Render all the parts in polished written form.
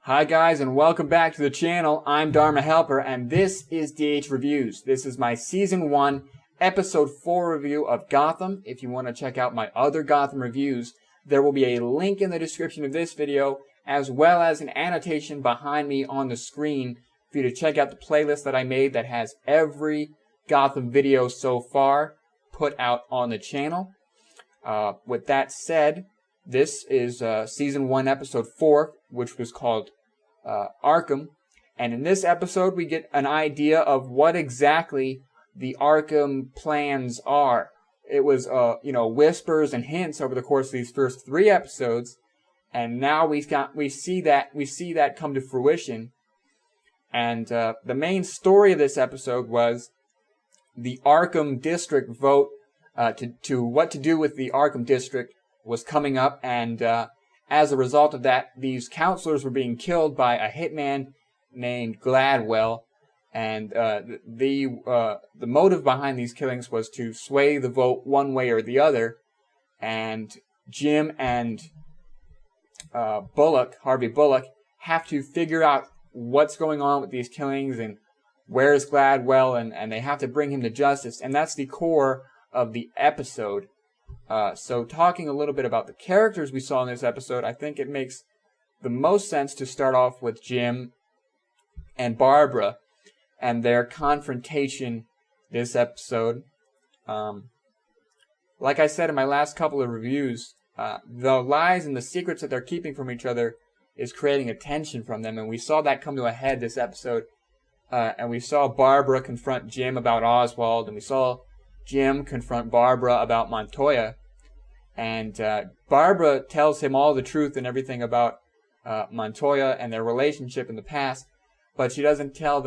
Hi guys, and welcome back to the channel. I'm Dharma Helper, and this is DH Reviews. This is my Season 1, Episode 4 review of Gotham. If you want to check out my other Gotham reviews, there will be a link in the description of this video, as well as an annotation behind me on the screen for you to check out the playlist that I made that has every Gotham video so far put out on the channel. With that said, this is Season 1, Episode 4, which was called Arkham. And in this episode, we get an idea of what exactly the Arkham plans are. It was, whispers and hints over the course of these first 3 episodes, and now we see that come to fruition. And the main story of this episode was the Arkham District vote to what to do with the Arkham District was coming up, and as a result of that, these counselors were being killed by a hitman named Gladwell, and the motive behind these killings was to sway the vote one way or the other. And Jim and Harvey Bullock, have to figure out what's going on with these killings and where's Gladwell, and they have to bring him to justice, and that's the core of the episode. So talking a little bit about the characters we saw in this episode, I think it makes the most sense to start off with Jim and Barbara and their confrontation this episode. Like I said in my last couple of reviews, the lies and the secrets that they're keeping from each other is creating a tension from them, and we saw that come to a head this episode. And we saw Barbara confront Jim about Oswald, and we saw Jim confront Barbara about Montoya, and Barbara tells him all the truth and everything about Montoya and their relationship in the past, but she doesn't tell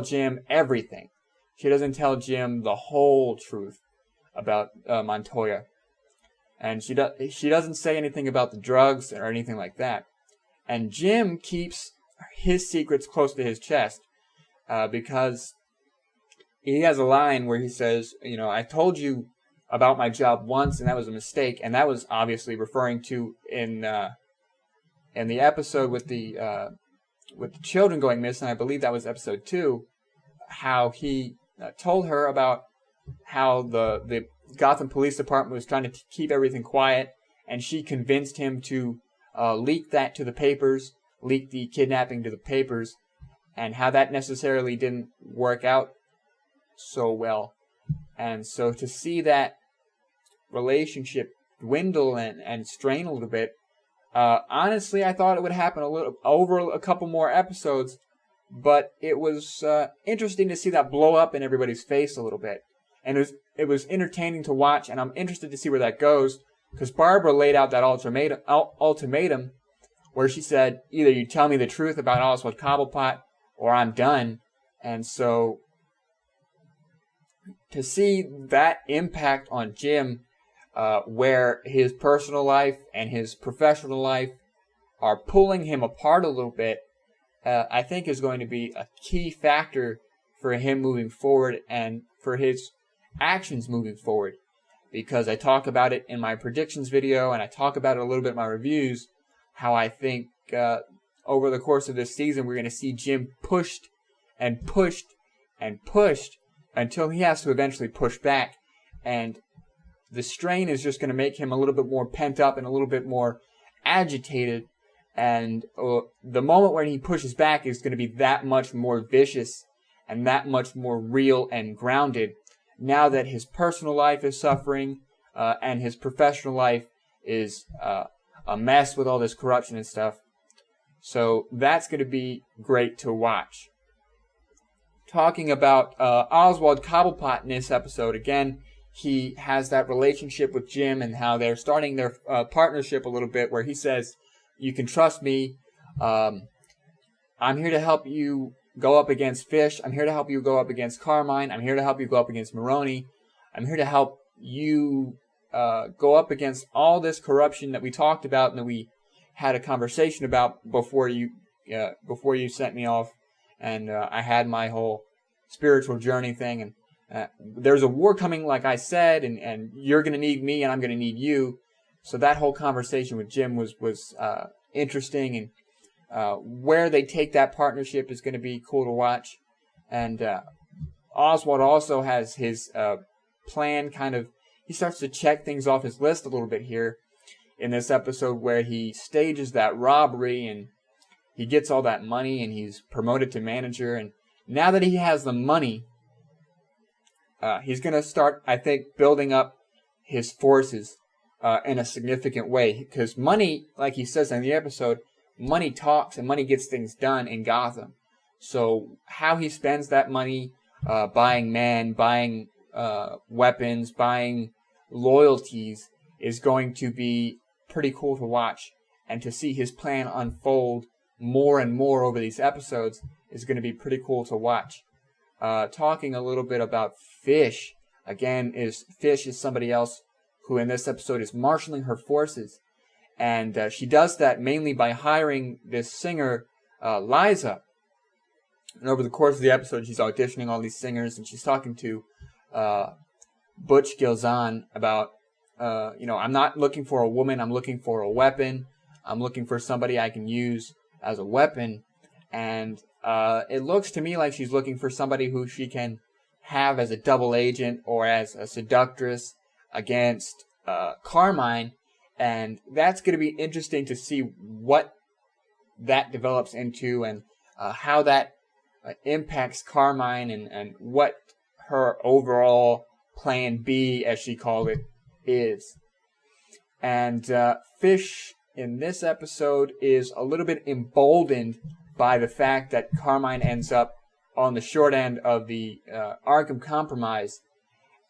Jim everything. She doesn't tell Jim the whole truth about Montoya, and she doesn't say anything about the drugs or anything like that. And Jim keeps his secrets close to his chest because he has a line where he says, I told you about my job once, and that was a mistake. And that was obviously referring to in the episode with the children going missing. I believe that was episode 2, how he told her about how the Gotham Police Department was trying to keep everything quiet, and she convinced him to leak that to the papers, leak the kidnapping to the papers, and how that necessarily didn't work out so well. And so to see that relationship dwindle and strain a little bit, honestly, I thought it would happen over a couple more episodes, but it was interesting to see that blow up in everybody's face a little bit, and it was entertaining to watch, and I'm interested to see where that goes, because Barbara laid out that ultimatum where she said, either you tell me the truth about Oswald Cobblepot or I'm done. And so to see that impact on Jim, where his personal life and his professional life are pulling him apart a little bit, I think is going to be a key factor for him moving forward and for his actions moving forward. Because I talk about it in my predictions video, and I talk about it a little bit in my reviews, how I think over the course of this season we're going to see Jim pushed and pushed and pushed until he has to eventually push back, and the strain is just going to make him a little bit more pent up and a little bit more agitated, and the moment when he pushes back is going to be that much more vicious and that much more real and grounded, now that his personal life is suffering and his professional life is a mess with all this corruption and stuff. So that's going to be great to watch. Talking about Oswald Cobblepot in this episode, again, he has that relationship with Jim and how they're starting their partnership a little bit, where he says, you can trust me. I'm here to help you go up against Fish. I'm here to help you go up against Carmine. I'm here to help you go up against Maroney. I'm here to help you go up against all this corruption that we talked about and that we had a conversation about before you sent me off, and I had my whole spiritual journey thing, and there's a war coming, like I said, and you're going to need me and I'm going to need you. So that whole conversation with Jim was interesting, and where they take that partnership is going to be cool to watch. And Oswald also has his plan kind of, he starts to check things off his list a little bit here in this episode, where he stages that robbery and he gets all that money and he's promoted to manager. And now that he has the money, he's going to start, I think, building up his forces in a significant way. Because money, like he says in the episode, money talks and money gets things done in Gotham. So how he spends that money, buying men, buying weapons, buying loyalties, is going to be pretty cool to watch. And to see his plan unfold more and more over these episodes is going to be pretty cool to watch. Talking a little bit about Fish, again, Fish is somebody else who in this episode is marshaling her forces. And she does that mainly by hiring this singer, Liza. And over the course of the episode, she's auditioning all these singers, and she's talking to Butch Gilzan about, I'm not looking for a woman, I'm looking for a weapon. I'm looking for somebody I can use as a weapon. And it looks to me like she's looking for somebody who she can have as a double agent or as a seductress against Carmine. And that's going to be interesting to see what that develops into, and how that impacts Carmine, and what her overall plan B, as she called it, is. And Fish in this episode is a little bit emboldened by the fact that Carmine ends up on the short end of the Arkham compromise.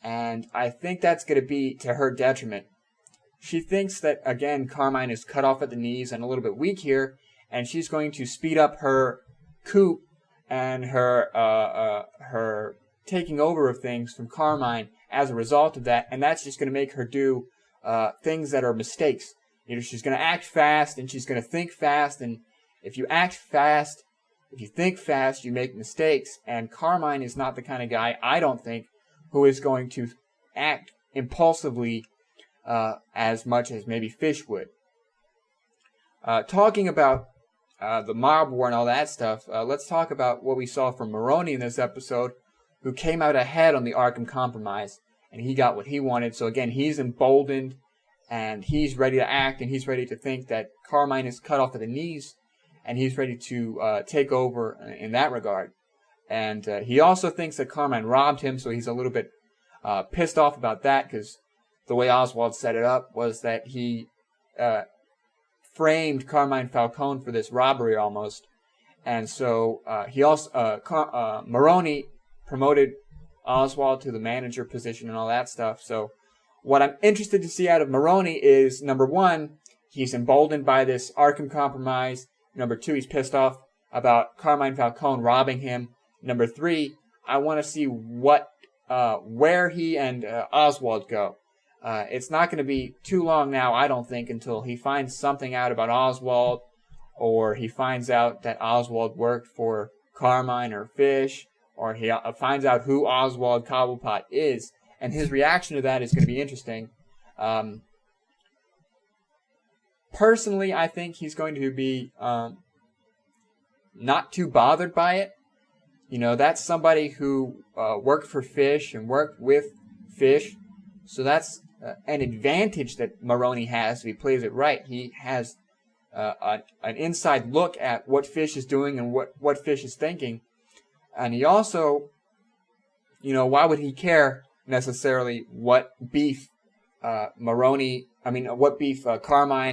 And I think that's going to be to her detriment. She thinks that, again, Carmine is cut off at the knees and a little bit weak here, and she's going to speed up her coup and her taking over of things from Carmine as a result of that, and that's just going to make her do things that are mistakes. She's going to act fast, and she's going to think fast, and if you act fast, if you think fast, you make mistakes, and Carmine is not the kind of guy, I don't think, who is going to act impulsively as much as maybe Fish would. Talking about the mob war and all that stuff, let's talk about what we saw from Maroni in this episode, who came out ahead on the Arkham compromise, and he got what he wanted. So again, he's emboldened, and he's ready to act, and he's ready to think that Carmine is cut off at the knees, and he's ready to take over in that regard. And he also thinks that Carmine robbed him, so he's a little bit pissed off about that, because the way Oswald set it up was that he framed Carmine Falcone for this robbery almost. And so he also Maroni promoted Oswald to the manager position and all that stuff. So what I'm interested to see out of Maroni is, number one, he's emboldened by this Arkham compromise. Number two, he's pissed off about Carmine Falcone robbing him. Number three, I want to see where he and Oswald go. It's not going to be too long now, I don't think, until he finds something out about Oswald, or he finds out that Oswald worked for Carmine or Fish, or he finds out who Oswald Cobblepot is, and his reaction to that is going to be interesting. Personally, I think he's going to be not too bothered by it. That's somebody who worked for Fish and worked with Fish, so that's an advantage that Maroni has if he plays it right. He has an inside look at what Fish is doing and what Fish is thinking. And he also, why would he care necessarily what beef Carmine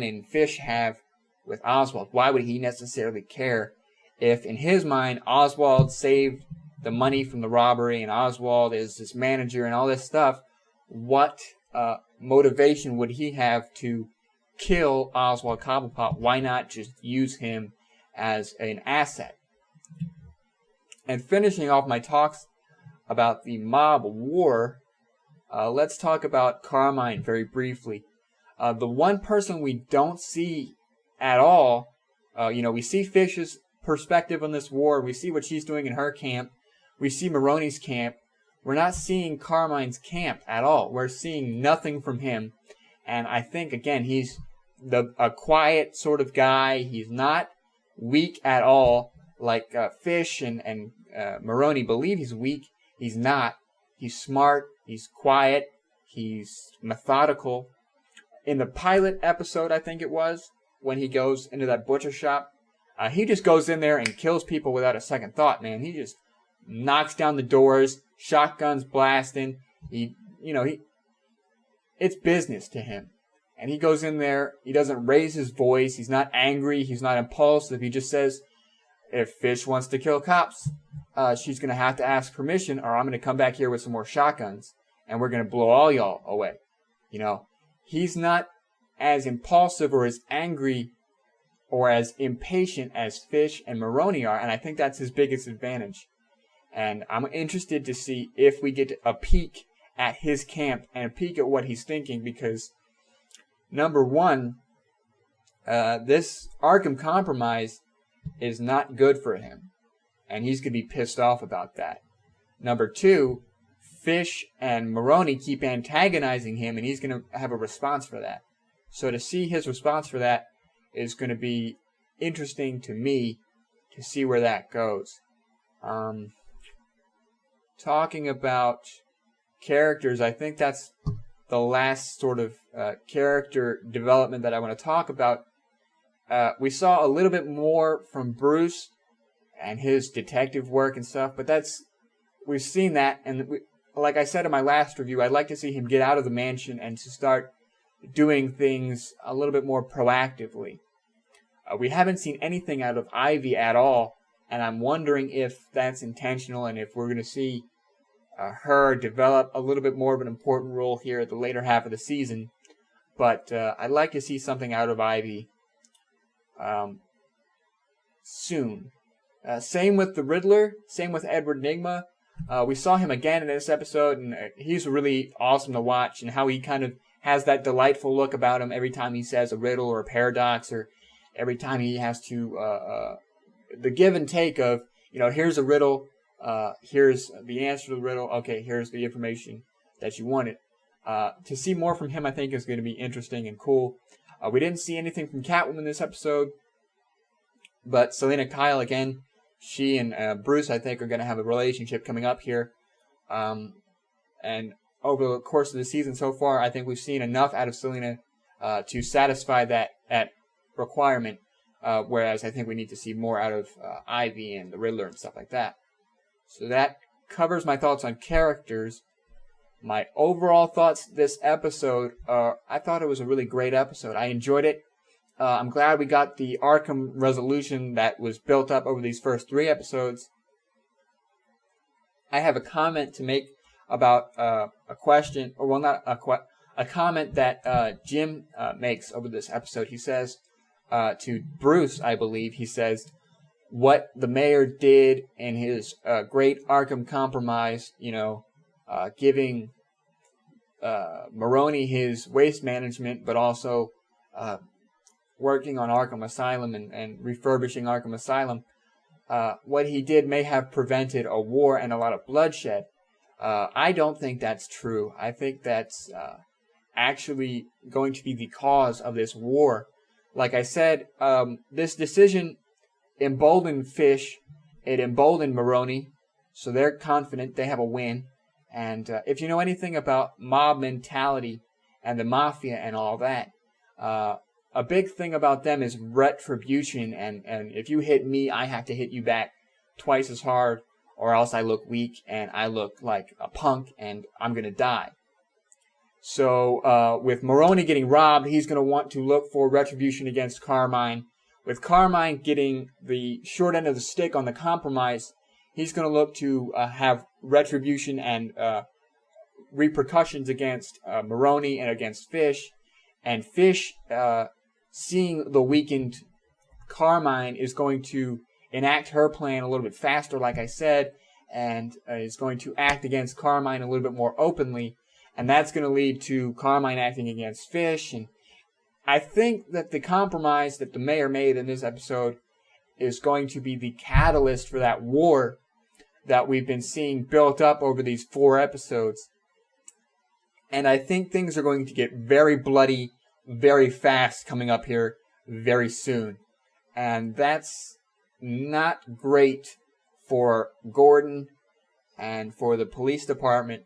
and Fish have with Oswald? Why would he necessarily care if, in his mind, Oswald saved the money from the robbery and Oswald is this manager and all this stuff? What motivation would he have to kill Oswald Cobblepot? Why not just use him as an asset? And finishing off my talks about the mob war, let's talk about Carmine very briefly. The one person we don't see at all, we see Fish's perspective on this war. We see what she's doing in her camp. We see Maroni's camp. We're not seeing Carmine's camp at all. We're seeing nothing from him. And I think, again, he's a quiet sort of guy. He's not weak at all, like Fish and Maroni believe he's weak. He's not. He's smart. He's quiet. He's methodical. In the pilot episode, I think it was, when he goes into that butcher shop, he just goes in there and kills people without a second thought, man. He just knocks down the doors, shotguns blasting. It's business to him. And he goes in there, he doesn't raise his voice, he's not angry, he's not impulsive. He just says, if Fish wants to kill cops, she's going to have to ask permission, or I'm going to come back here with some more shotguns, and we're going to blow all y'all away. He's not as impulsive or as angry or as impatient as Fish and Maroni are, and I think that's his biggest advantage. And I'm interested to see if we get a peek at his camp and a peek at what he's thinking, because number one, this Arkham compromise is not good for him, and he's going to be pissed off about that. Number two, Fish and Maroni keep antagonizing him, and he's going to have a response for that. So to see his response for that is going to be interesting to me to see where that goes. Talking about characters, I think that's the last sort of character development that I want to talk about. We saw a little bit more from Bruce and his detective work and stuff, but we've seen that, and like I said in my last review, I'd like to see him get out of the mansion and to start doing things a little bit more proactively. We haven't seen anything out of Ivy at all, and I'm wondering if that's intentional and if we're going to see her develop a little bit more of an important role here at the later half of the season. But I'd like to see something out of Ivy soon. Same with the Riddler, same with Edward Nygma. We saw him again in this episode, and he's really awesome to watch, and how he kind of has that delightful look about him every time he says a riddle or a paradox, or every time he has to, the give and take of, here's a riddle, here's the answer to the riddle, okay, here's the information that you wanted. To see more from him, I think, is going to be interesting and cool. We didn't see anything from Catwoman this episode, but Selena Kyle, again, she and Bruce, I think, are going to have a relationship coming up here. And over the course of the season so far, I think we've seen enough out of Selena to satisfy that requirement, whereas I think we need to see more out of Ivy and the Riddler and stuff like that. So that covers my thoughts on characters. My overall thoughts this episode, I thought it was a really great episode. I enjoyed it. I'm glad we got the Arkham resolution that was built up over these first 3 episodes. I have a comment to make about a question, or well, not a comment that Jim makes over this episode. He says to Bruce, I believe, he says, what the mayor did in his great Arkham compromise, giving Maroni his waste management, but also working on Arkham Asylum and refurbishing Arkham Asylum, what he did may have prevented a war and a lot of bloodshed. I don't think that's true. I think that's actually going to be the cause of this war. Like I said, this decision emboldened Fish. It emboldened Maroni, so they're confident they have a win. And if you know anything about mob mentality and the mafia and all that, a big thing about them is retribution, and if you hit me, I have to hit you back twice as hard, or else I look weak and I look like a punk and I'm going to die. So with Maroni getting robbed, he's going to want to look for retribution against Carmine. With Carmine getting the short end of the stick on the compromise, he's going to look to have retribution and repercussions against Maroni and against Fish. And Fish, seeing the weakened Carmine, is going to enact her plan a little bit faster, like I said, and is going to act against Carmine a little bit more openly. And that's going to lead to Carmine acting against Fish. And I think that the compromise that the mayor made in this episode is going to be the catalyst for that war that we've been seeing built up over these 4 episodes. And I think things are going to get very bloody, very fast coming up here very soon. and that's not great for Gordon and for the police department,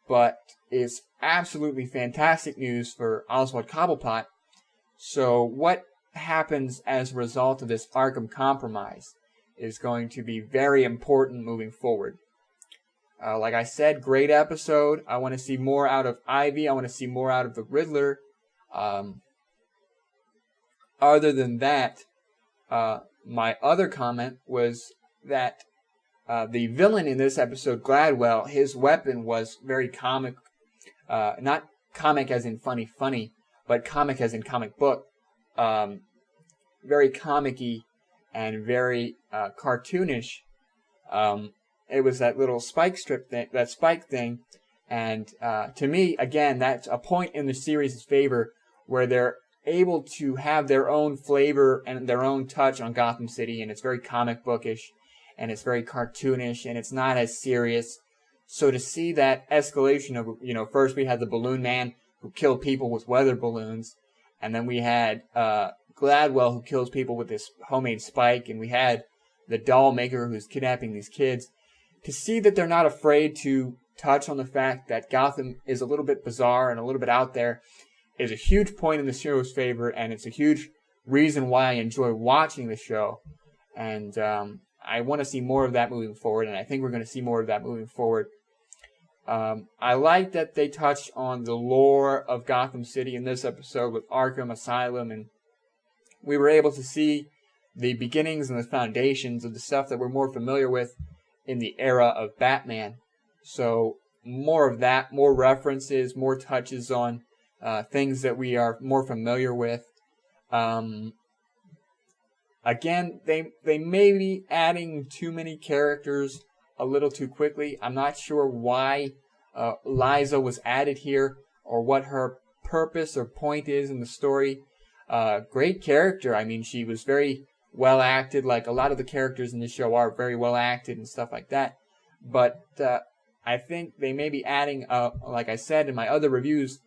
but it's absolutely fantastic news for Oswald Cobblepot. So what happens as a result of this Arkham compromise is going to be very important moving forward. Like I said, great episode. I want to see more out of Ivy. I want to see more out of the Riddler. Other than that, my other comment was that the villain in this episode, Gladwell, his weapon was very comic. Not comic as in funny, but comic as in comic book. Very comic-y and very cartoonish. It was that little spike strip thing, that spike thing, and to me, again, that's a point in the series' favor where they're able to have their own flavor and their own touch on Gotham City, and it's very comic bookish, and it's very cartoonish, and it's not as serious. So to see that escalation of, first we had the Balloon Man who killed people with weather balloons, and then we had Gladwell who kills people with this homemade spike, and we had the doll maker who's kidnapping these kids. To see that they're not afraid to touch on the fact that Gotham is a little bit bizarre and a little bit out there is a huge point in the show's favor, and it's a huge reason why I enjoy watching the show. And I want to see more of that moving forward, and I think we're going to see more of that moving forward. I like that they touched on the lore of Gotham City in this episode with Arkham Asylum, and we were able to see the beginnings and the foundations of the stuff that we're more familiar with in the era of Batman. So more of that, more references, more touches on things that we are more familiar with. Again, they may be adding too many characters a little too quickly. I'm not sure why Liza was added here or what her purpose or point is in the story. Great character. I mean, she was very well acted, like a lot of the characters in the show are very well acted and stuff like that. But I think they may be adding, like I said in my other reviews,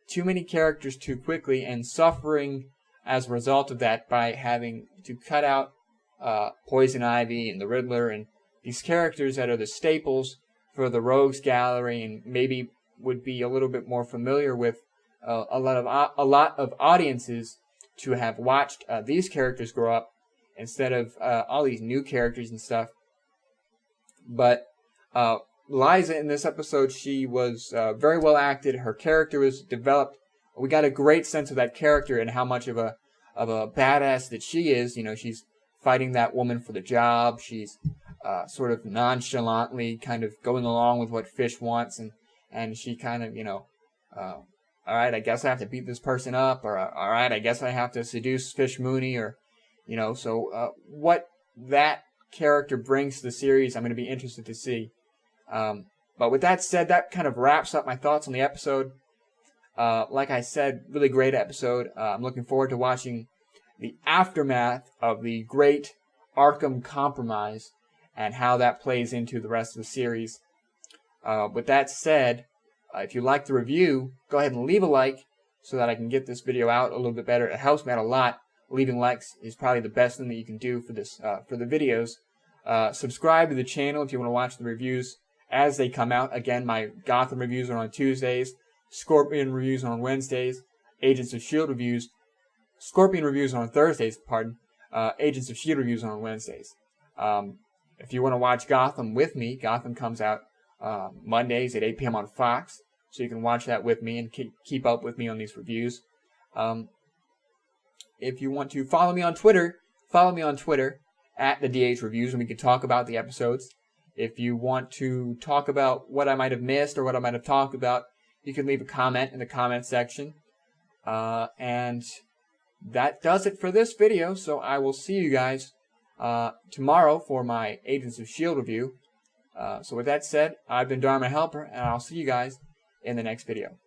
too many characters too quickly and suffering as a result of that by having to cut out Poison Ivy and the Riddler and these characters that are the staples for the Rogues Gallery and maybe would be a little bit more familiar with a lot of audiences to have watched these characters grow up instead of all these new characters and stuff. But Liza in this episode, she was very well acted. Her character was developed. We got a great sense of that character and how much of a badass that she is. She's fighting that woman for the job. She's sort of nonchalantly kind of going along with what Fish wants, and she kind of, all right, I guess I have to beat this person up, or all right, I guess I have to seduce Fish Mooney, or, so what that character brings to the series, I'm going to be interested to see. But with that said, that kind of wraps up my thoughts on the episode. Like I said, really great episode. I'm looking forward to watching the aftermath of the great Arkham compromise and how that plays into the rest of the series. With that said, if you like the review, go ahead and leave a like so that I can get this video out a little bit better. It helps me out a lot. Leaving likes is probably the best thing that you can do for this for the videos. Subscribe to the channel if you want to watch the reviews as they come out. Again, my Gotham reviews are on Tuesdays, Scorpion reviews are on Wednesdays, Agents of S.H.I.E.L.D. reviews, Scorpion reviews are on Thursdays, Agents of S.H.I.E.L.D. reviews are on Wednesdays. If you want to watch Gotham with me, Gotham comes out Mondays at 8 p.m. on Fox, so you can watch that with me and keep up with me on these reviews. If you want to follow me on Twitter at the DH Reviews, and we can talk about the episodes. If you want to talk about what I might have missed or what I might have talked about, you can leave a comment in the comment section. And that does it for this video, so I will see you guys tomorrow for my Agents of S.H.I.E.L.D. review. So with that said, I've been Dharma Helper, and I'll see you guys in the next video.